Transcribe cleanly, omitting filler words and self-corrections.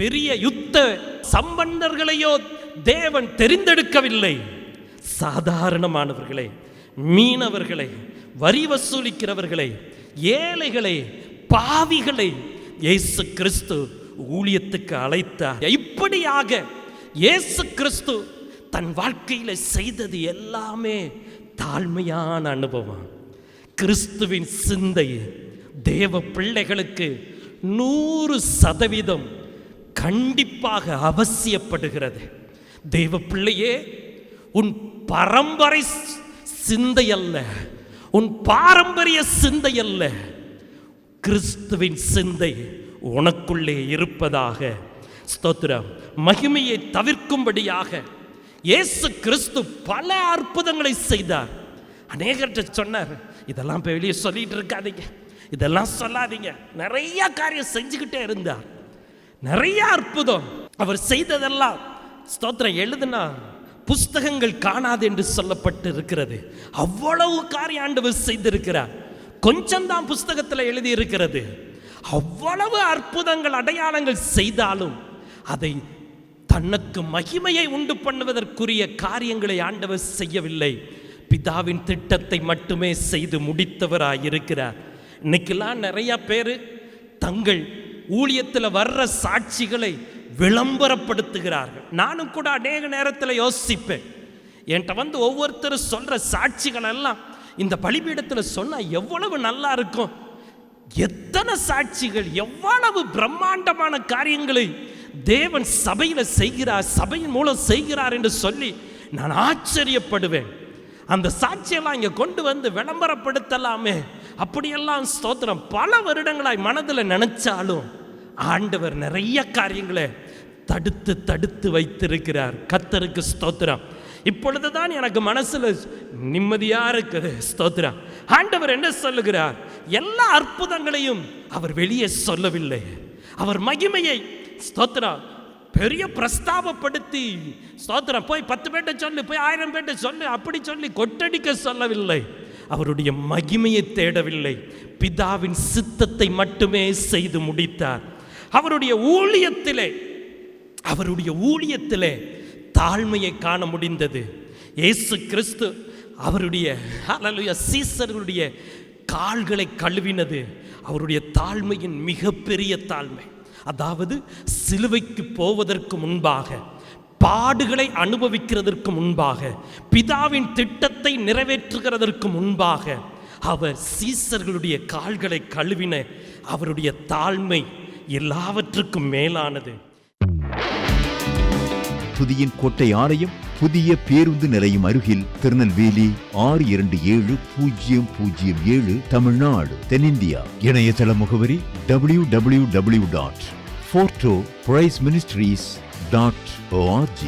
பெரிய யுத்த சம்பந்தர்களையோ தேவன் தெரிந்தெடுக்கவில்லை. சாதாரணமானவர்களை, மீனவர்களை, வரி வசூலிக்கிறவர்களை, ஏழைகளை, பாவிகளை இயேசு கிறிஸ்து ஊழியத்துக்கு அழைத்தார். இப்படியாக இயேசு கிறிஸ்து தன் வாழ்க்கையில செய்தது எல்லாமே தாழ்மையான அனுபவம். கிறிஸ்துவின் சிந்தை தேவ பிள்ளைகளுக்கு 100% கண்டிப்பாக அவசியப்படுகிறது. தேவ பிள்ளையே, உன் பரம்பரை சிந்தை அல்ல, உன் பாரம்பரிய சிந்தை அல்ல, கிறிஸ்துவின் சிந்தை உனக்குள்ளே இருப்பதாக. ஸ்தோத்திரம். மகிமையை தவிர்க்கும்படியாக இயேசு கிறிஸ்து பல அற்புதங்களை செய்தார். அநேகர்கிட்ட சொன்னார், இதெல்லாம் இப்போ வெளியே சொல்லிட்டு இருக்காதீங்க, இதெல்லாம் சொல்லாதீங்க. நிறைய காரியம் செஞ்சுக்கிட்டே இருந்தார். நிறைய அற்புதம் அவர் செய்ததெல்லாம் ஸ்தோத்திரம் எழுதுனா புஸ்தகங்கள் காணாது என்று சொல்லப்பட்டு இருக்கிறது. அவ்வளவு காரியம் ஆண்டவர் செய்திருக்கிறார். கொஞ்சம் தான் புஸ்தகத்தில் எழுதி இருக்கிறது. அவ்வளவு அற்புதங்கள் அடையாளங்கள் செய்தாலும் அதை தனக்கு மகிமையை உண்டு பண்ணுவதற்குரிய காரியங்களை ஆண்டவர் செய்யவில்லை. பிதாவின் திட்டத்தை மட்டுமே செய்து முடித்தவராயிருக்கிறார். இன்னைக்கெல்லாம் நிறைய பேர் தங்கள் ஊழியத்தில் வர்ற சாட்சிகளை விளம்பரப்படுத்துகிறார்கள். நானும் கூட அநேக நேரத்தில் யோசிப்பேன், என்கிட்ட ஒவ்வொருத்தரும் சொல்ற சாட்சிகள் எல்லாம் இந்த பலிபீடத்தில் சொன்னா எவ்வளவு நல்லா இருக்கும். எத்தனை சாட்சிகள், எவ்வளவு பிரம்மாண்டமான காரியங்களை தேவன் சபையில செய்கிறார், சபையின் மூலம் செய்கிறார் என்று சொல்லி நான் ஆச்சரியப்படுவேன். அந்த சாட்சியெல்லாம் இங்க கொண்டு விளம்பரப்படுத்தலாமே, அப்படியெல்லாம் ஸ்தோத்திரம் பல வருடங்களாய் மனதில் நினைச்சாலும் ஆண்டவர் நிறைய காரியங்களை தடுத்து தடுத்து வைத்திருக்கிறார். கர்த்தருக்கு ஸ்தோத்திரம். இப்பொழுதுதான் எனக்கு மனசுல நிம்மதியா இருக்குது. ஸ்தோத்திரம். ஆண்டவர் என்ன சொல்லுகிறார்? எல்லா அற்புதங்களையும் அவர் வெளியே சொல்லவில்லை. அவர் மகிமையை ஸ்தோத்திரம் பெரிய பிரஸ்தாபப்படுத்தி ஸ்தோத்திரம் போய் 10 பேர்ட்ட சொல்லு, போய் 1000 பேர்ட்ட சொல்லு, அப்படி சொல்லி கொட்டடிக்க சொல்லவில்லை. அவருடைய மகிமையை தேடவில்லை. பிதாவின் சித்தத்தை மட்டுமே செய்து முடித்தார். அவருடைய ஊழியத்திலே தாழ்மையை காண முடிந்தது. இயேசு கிறிஸ்து அவருடைய சீசர்களுடைய கால்களை கழுவினது அவருடைய தாழ்மையின் மிகப்பெரிய தாழ்மை. அதாவது சிலுவைக்கு போவதற்கு முன்பாக, பாடுகளை அனுபவிக்கிறதற்கு முன்பாக, பிதாவின் திட்டத்தை நிறைவேற்றுகிறதற்கு முன்பாக அவர் சீசர்களுடைய கால்களை கழுவின அவருடைய தாழ்மை எல்லாவற்றுக்கும் மேலானது. துதியின் கோட்டை ஆலயம் புதிய பேருந்து நிலையம் அருகில், திருநெல்வேலி 620007 தமிழ்நாடு, தென்னிந்தியா. இணையதள முகவரி www.fortopriceministries.org.